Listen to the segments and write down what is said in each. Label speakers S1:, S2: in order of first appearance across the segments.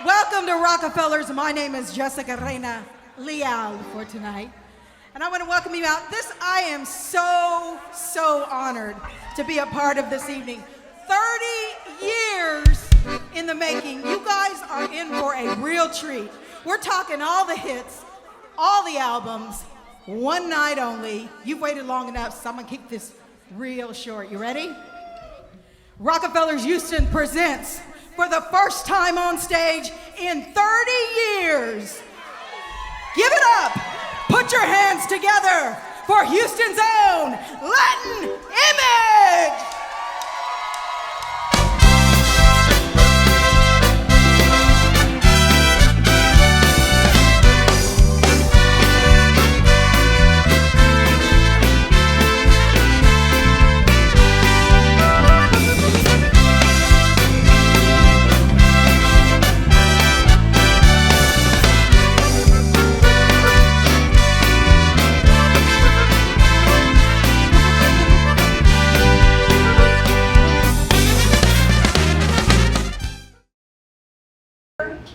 S1: Welcome to Rockefellers. My name is Jessica Reina Leal for tonight. And I want to welcome you out. I am so honored to be a part of this evening. 30 years in the making. You guys are in for a real treat. We're talking all the hits, all the albums, one night only. You've waited long enough, so I'm gonna keep this real short. You ready? Rockefellers Houston presents, for the first time on stage in 30 years. Give it up. Put your hands together for Houston's own Latin Image.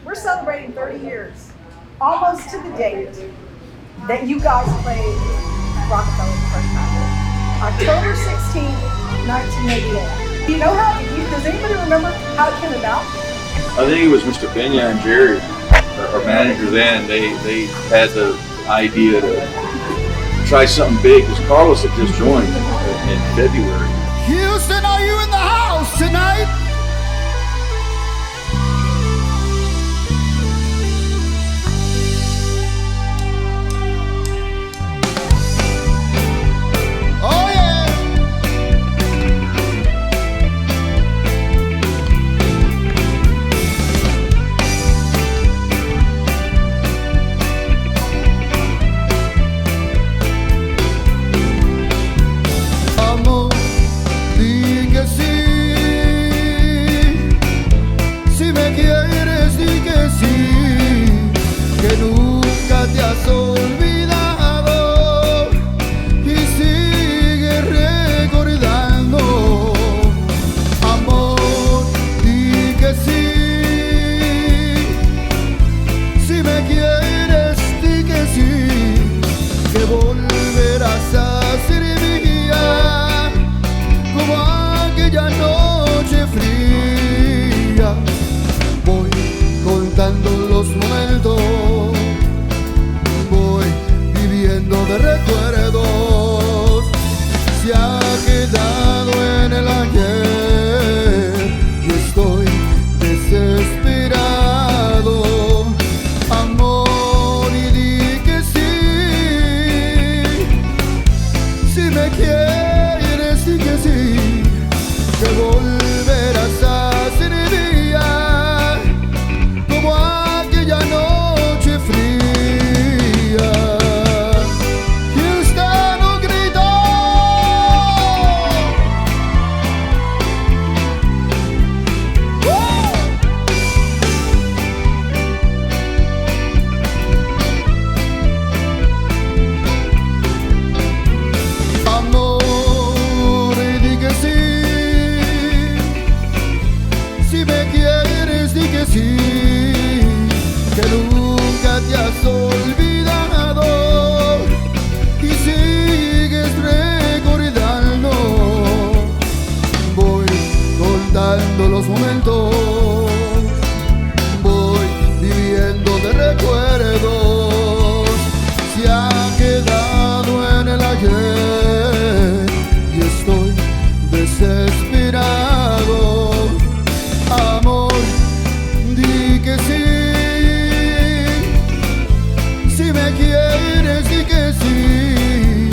S1: We're celebrating 30 years, almost to the date that you guys played Rockefeller the first time. October 16th, 1988. Do you know does anybody remember how it came about?
S2: I think it was Mr. Pena and Jerry, our manager then. They had the idea to try something big because Carlos had just joined in February.
S3: Houston, are you in the house tonight?
S4: Los momentos voy viviendo de recuerdos, se ha quedado en el ayer y estoy desesperado, amor, y di que sí, si me quieres di que sí, que volverás a ser mía como aquella noche fría. Houston no gritó. Amor, di que sí, si me quieres di que sí, que nunca te has olvidado y sigues recordando. Voy contando los momentos, voy viviendo de recuerdos, se ha quedado en el ayer y estoy desesperado, amor, di que sí. Si me quieres di que sí,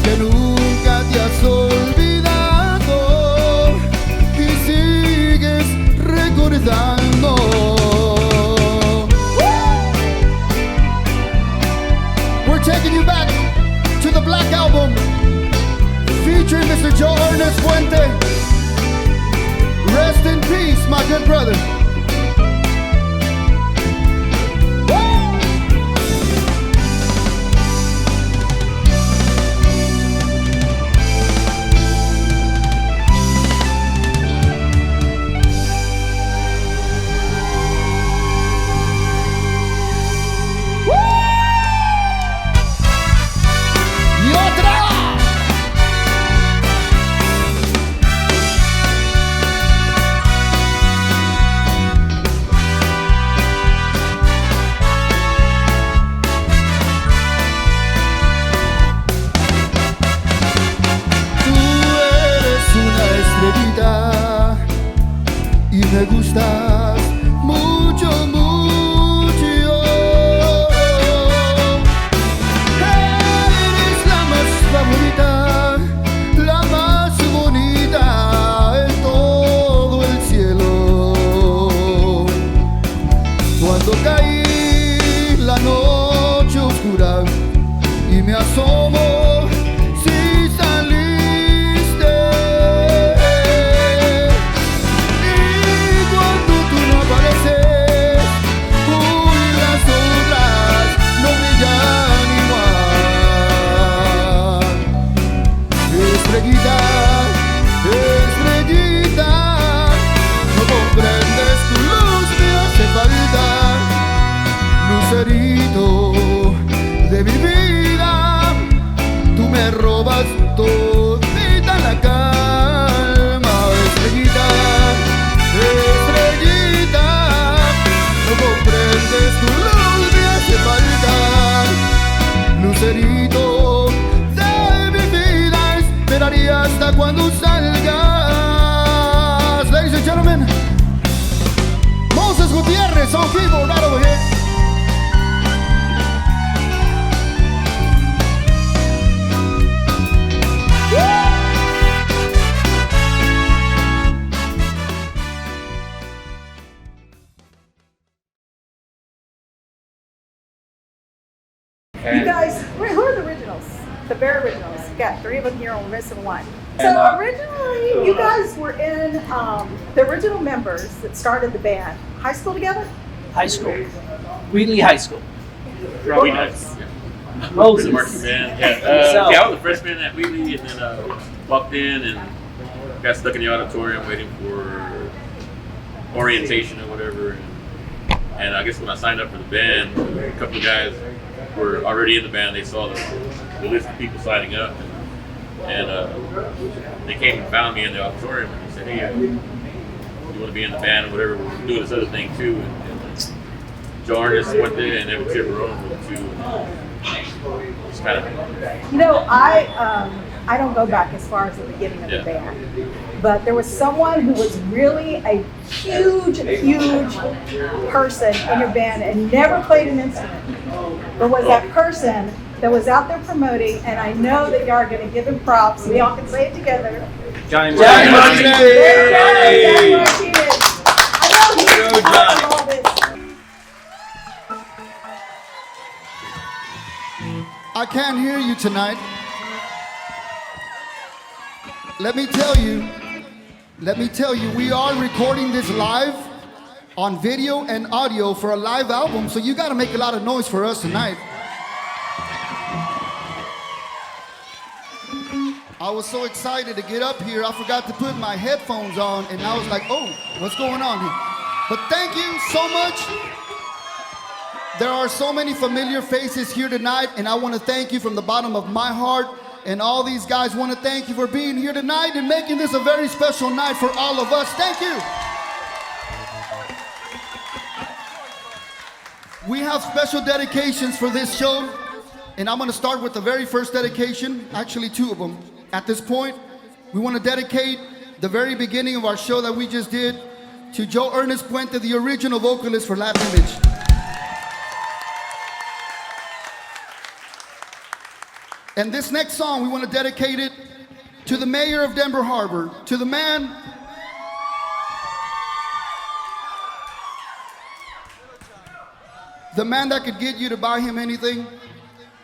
S4: que nunca te has olvidado y sigues recordando. We're taking you back to the Black Album featuring Mr. Joe Ernest Fuente. Rest in peace, my good brother. Cuando caí la noche oscura y me asomo si saliste, y cuando tú no apareces, uy, las otras no brillan igual. Estrellita, estrellita, no comprendes, tu luz me hace falta, lucerito de mi vida, tú me robas todita la calma. Estrellita, estrellita, no comprendes, tu luz me hace falta, lucerito de mi vida, esperaría hasta cuando salgas. Ladies and gentlemen, Moses Gutierrez on keyboard right over here.
S1: You guys, who are the originals? The bare originals. You got 3 of them here, and we're missing 1. So
S5: And,
S1: originally, you guys were in the original members that started the band. High school together?
S5: High school. Wheatley High School.
S6: Robbie Nuts.
S5: Moses.
S6: The marching band. Yeah,
S5: So-
S6: yeah, I was a freshman at Wheatley, and then walked in and got stuck in the auditorium waiting for orientation or whatever. And I guess when I signed up for the band, a couple of guys were already in the band. They saw the list of people signing up, and they came and found me in the auditorium and said, "Hey, you want to be in the band or whatever? We're doing this other thing too." And Joe Ernest went there, and then Tim Barone went too. It's kind of
S1: You know, I don't go back as far as the beginning of the
S6: Yeah.
S1: band, but there was someone who was really a huge person in your band and never played an instrument, but was that person that was out there promoting, and I know that y'all are going to give him props. We all can say it together.
S2: Johnny
S5: Johnny
S2: Martinez.
S5: Martinez.
S1: There you go, Johnny Martinez. I know he's
S2: Go,
S1: part
S2: Johnny.
S1: of all this.
S4: I can't hear you tonight. Let me tell you, we are recording this live on video and audio for a live album, so you gotta make a lot of noise for us tonight. I was so excited to get up here, I forgot to put my headphones on, and I was like, oh, what's going on here? But thank you so much. There are so many familiar faces here tonight, and I want to thank you from the bottom of my heart. And all these guys want to thank you for being here tonight and making this a very special night for all of us. Thank you. We have special dedications for this show, and I'm going to start with the very first dedication, actually 2 of them. At this point, we want to dedicate the very beginning of our show that we just did to Joe Ernest Puente, the original vocalist for Latin Image. And this next song, we want to dedicate it to the mayor of Denver Harbor, to the man that could get you to buy him anything,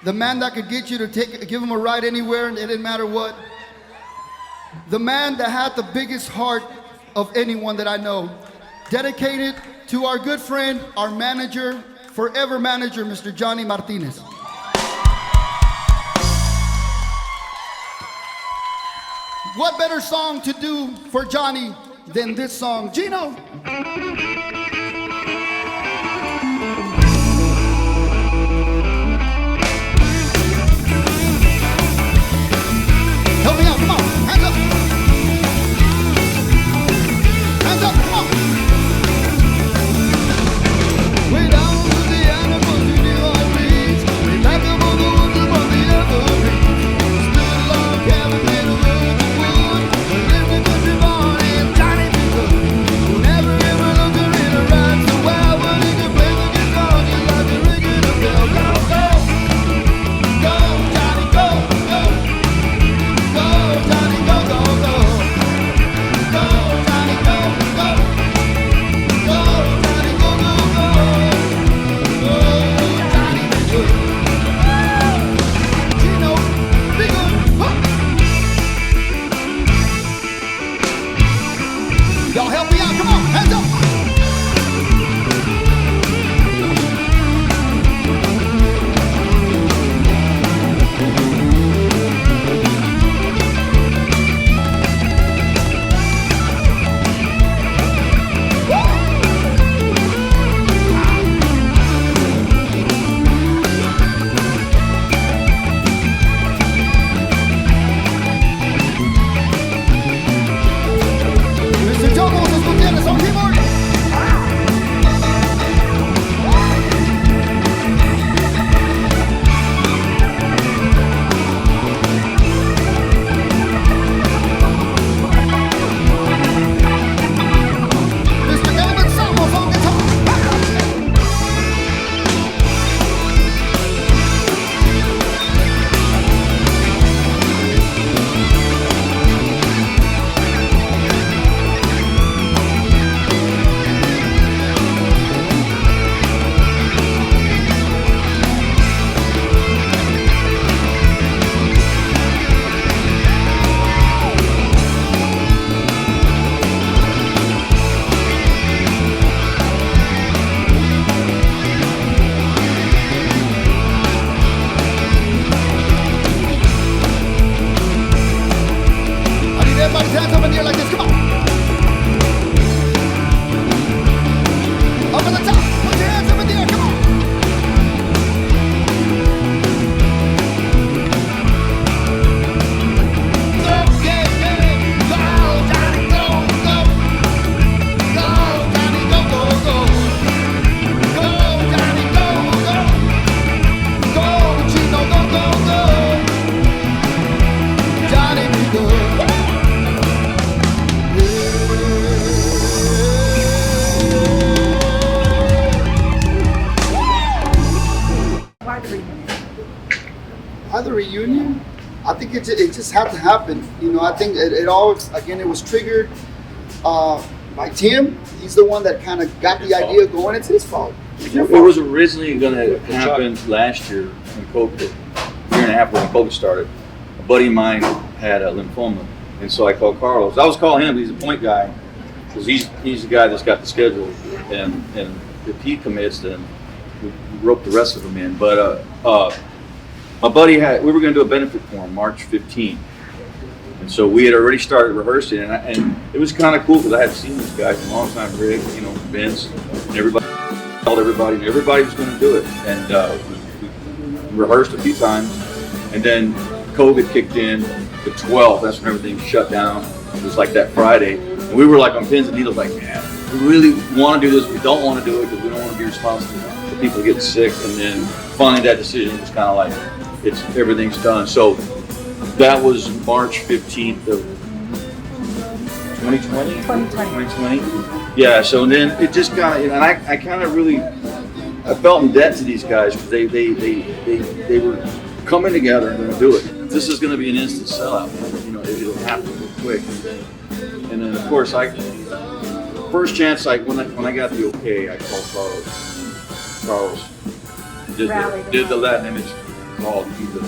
S4: the man that could get you to give him a ride anywhere, and it didn't matter what, the man that had the biggest heart of anyone that I know. Dedicated to our good friend, our manager, forever manager, Mr. Johnny Martinez. What better song to do for Johnny than this song? Gino! Help me out, come on, hands up! Hands up, come on! Way down to the animals in New Orleans, way back up on the woods above the evergreens. Stood a log cabin made of wood, lived in country barn in Johnny B. Good, who never ever looked her in think it just had to happen. You know, I think it always, again, it was triggered by Tim. He's the one that kind of got the idea going. It's his fault. It's your
S2: It
S4: fault.
S2: was originally going to happen last year when COVID, year and a half when COVID started. A buddy of mine had a lymphoma, and so I called Carlos. I was calling him, he's a point guy, because he's the guy that's got the schedule, and if he commits, then we rope the rest of them in. But my buddy we were going to do a benefit for him March 15th. And so we had already started rehearsing, and it was kind of cool because I had seen these guys a long time, Rick, you know, Vince, and everybody called everybody, and everybody was going to do it. And we rehearsed a few times, and then COVID kicked in the 12th. That's when everything shut down. It was like that Friday, and we were like on pins and needles, like, man, we really want to do this. We don't want to do it because we don't want to be responsible for people getting sick. And then finally, that decision was kind of like, everything's done. So that was March 15th of 2020? 2020. Yeah, so then it just kind of, and I kind of really, I felt in debt to these guys because they were coming together and going to do it. This is going to be an instant sellout, man. You know, it'll happen real quick. And then, of course, first chance, when I got the okay, I called Carlos. Carlos did the Latin image call.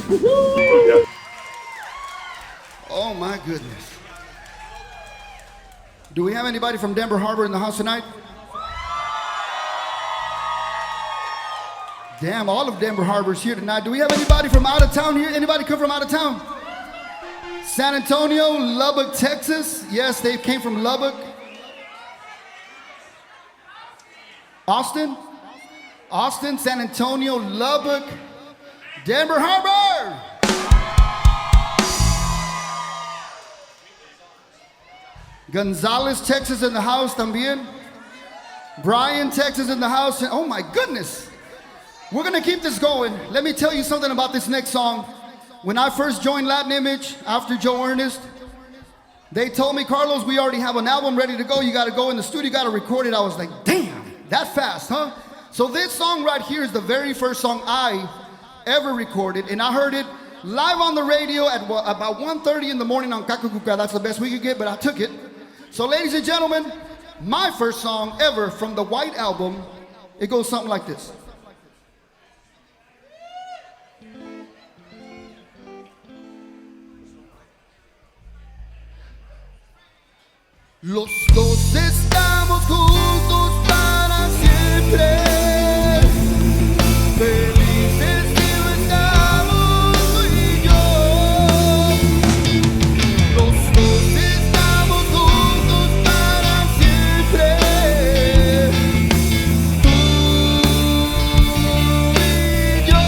S2: Yeah.
S4: Oh my goodness. Do we have anybody from Denver Harbor in the house tonight? Damn, all of Denver Harbor's here tonight. Do we have anybody from out of town here? Anybody come from out of town? San Antonio, Lubbock, Texas. Yes, they came from Lubbock. Austin, San Antonio, Lubbock, Denver Harbor. Gonzales, Texas in the house también. Bryan, Texas in the house. Oh my goodness. We're gonna keep this going. Let me tell you something about this next song. When I first joined Latin Image after Joe Ernest, they told me, Carlos, we already have an album ready to go. You gotta go in the studio, you gotta record it. I was like, damn, that fast, huh? So this song right here is the very first song I ever recorded, and I heard it live on the radio at about 1:30 in the morning on Kakakuka. That's the best we could get, but I took it. So ladies and gentlemen, my first song ever from the White Album, it goes something like this. Los dos estamos juntos para siempre. Felices estamos tú y yo. Los dos estamos juntos para siempre. Tú y yo.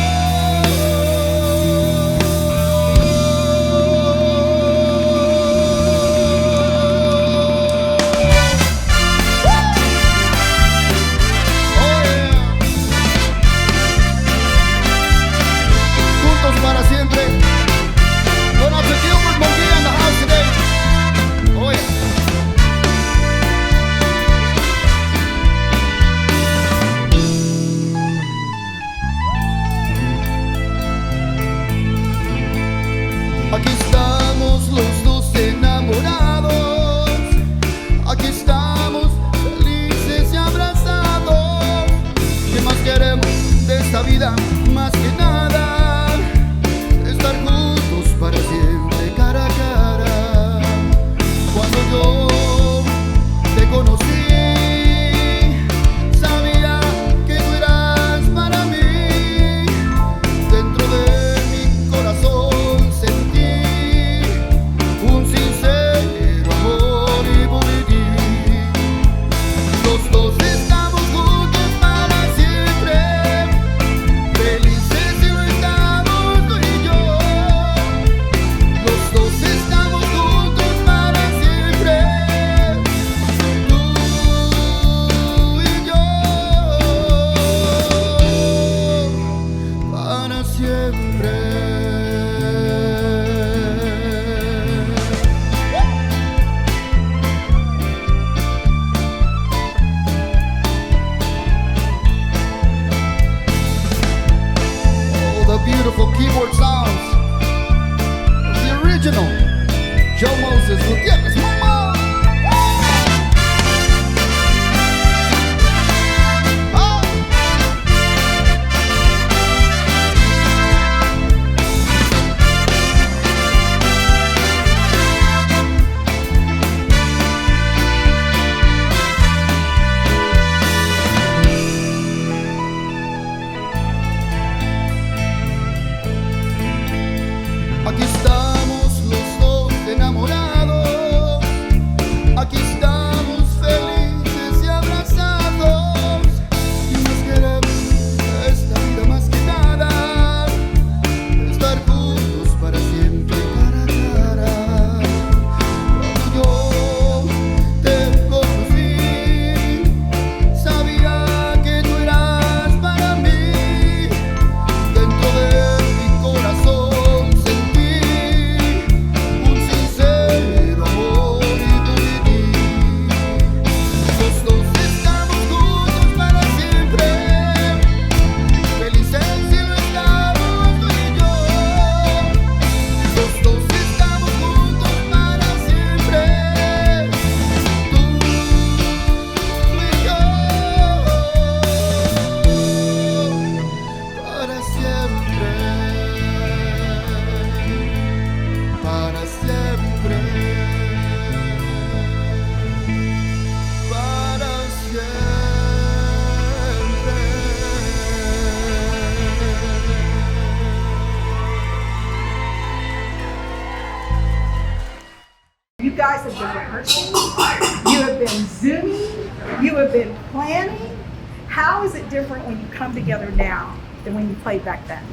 S7: How is it different when you come together now than when you played back then?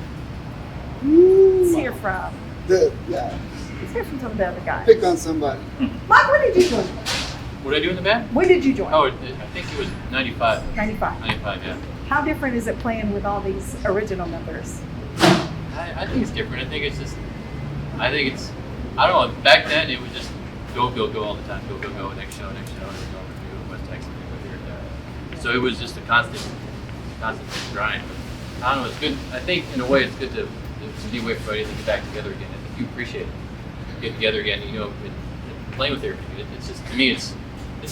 S7: Let's hear from.
S4: Yeah,
S7: Let's hear from some of the other guys.
S4: pick on somebody.
S7: Mike, when did you join?
S8: What did I do in the band?
S7: When did you join?
S8: Oh, I think it was 95.
S7: 95.
S8: 95, yeah.
S7: How different is it playing with all these original members?
S8: I think it's different. I think it's, I don't know, back then it was just go all the time. Go, next show, next show, West Texas, here and there. So it was just a constant grind. But I don't know, it's good. I think in a way it's good to be away from everybody and get back together again. I think you appreciate it. Get together again, you know, and playing with everybody. It's just, to me, it's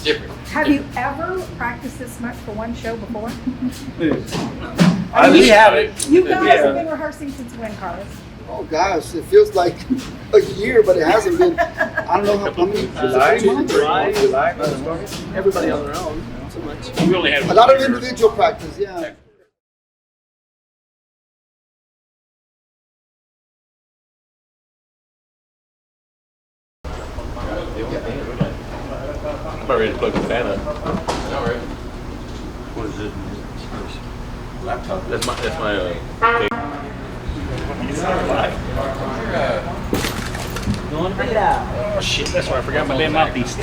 S8: different.
S7: Have you ever practiced this much for one show before?
S5: We haven't.
S7: You guys have been rehearsing since when, Carlos?
S4: Oh gosh, it feels like a year, but it hasn't been. I don't know how many.
S5: July. Everybody on their own. Not so much.
S6: We only had
S4: A lot of individual practice, yeah.
S6: I'm about ready to plug the fan up.
S8: All right.
S6: What is it? Laptop. That's my
S5: Oh shit, that's why I forgot my damn mouthpiece. How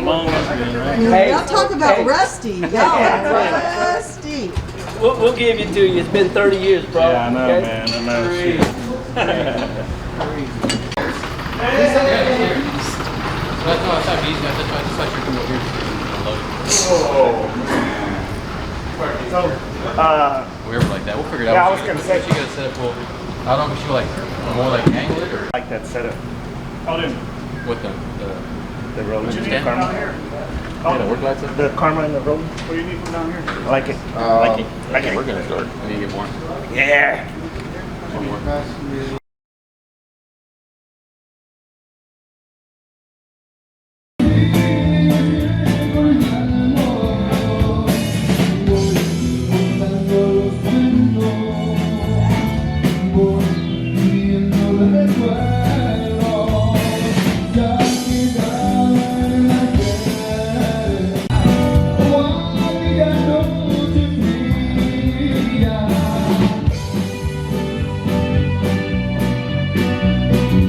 S5: long has it been, right?
S1: Y'all talk about rusty. Y'all are rusty.
S5: We'll give it to you. It's been 30 years, bro.
S9: Yeah, I know, man. I know. Shit.
S8: That's why I thought you come over here. Wherever like that, we'll figure it out.
S9: Yeah, I was gonna say.
S8: She got to set up. Well, I don't know if she like more like angle it or
S9: Like that setup. Oh, dude.
S8: what
S9: The rolling
S8: stand?
S9: Karma.
S8: Yeah, the work lights up.
S9: The Karma and the rolling. What do you need from down here? I like it. Like it. Like it.
S8: We're gonna start. We need to get more.
S9: Yeah.
S8: One more.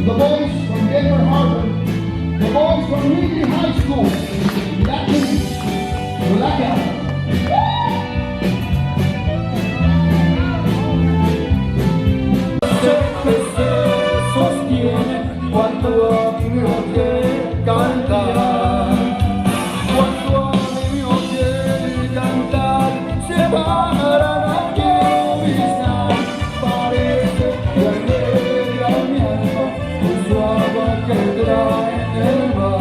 S3: The boys from Denver Harbor, the boys from Lee High School. That means Blackout. Cuando a mí me oye cantar, cuando a mí me oye cantar, se paran aquí a vista, parece que alegra mi alma con su agua que trae del mar.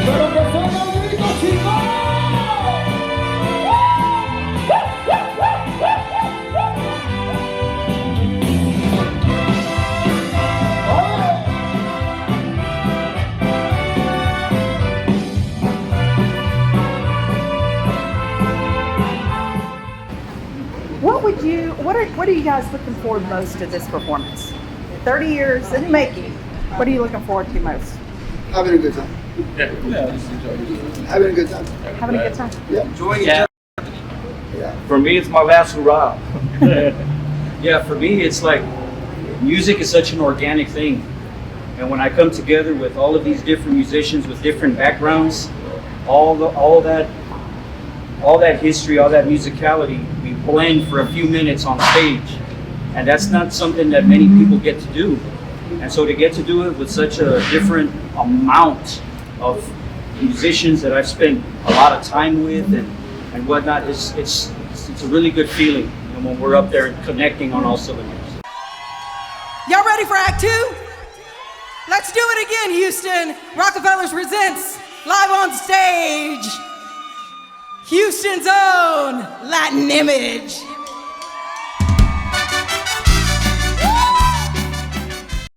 S3: Pero que suena el grito, chicos.
S7: What are you guys looking forward most to this performance? 30 years in the making. What are you looking forward to most?
S4: Having a good time. Having a good time.
S7: Having a good time.
S4: Yeah.
S5: Yeah. For me, it's my last hurrah. Yeah, for me, it's like music is such an organic thing. And when I come together with all of these different musicians with different backgrounds, all that history, all that musicality, we blend for a few minutes on stage. And that's not something that many people get to do. And so to get to do it with such a different amount of musicians that I've spent a lot of time with and whatnot, it's a really good feeling, you know, when we're up there and connecting on all cylinders.
S1: Y'all ready for Act 2? Let's do it again, Houston. Rockefellers presents live on stage, Houston's own Latin Image.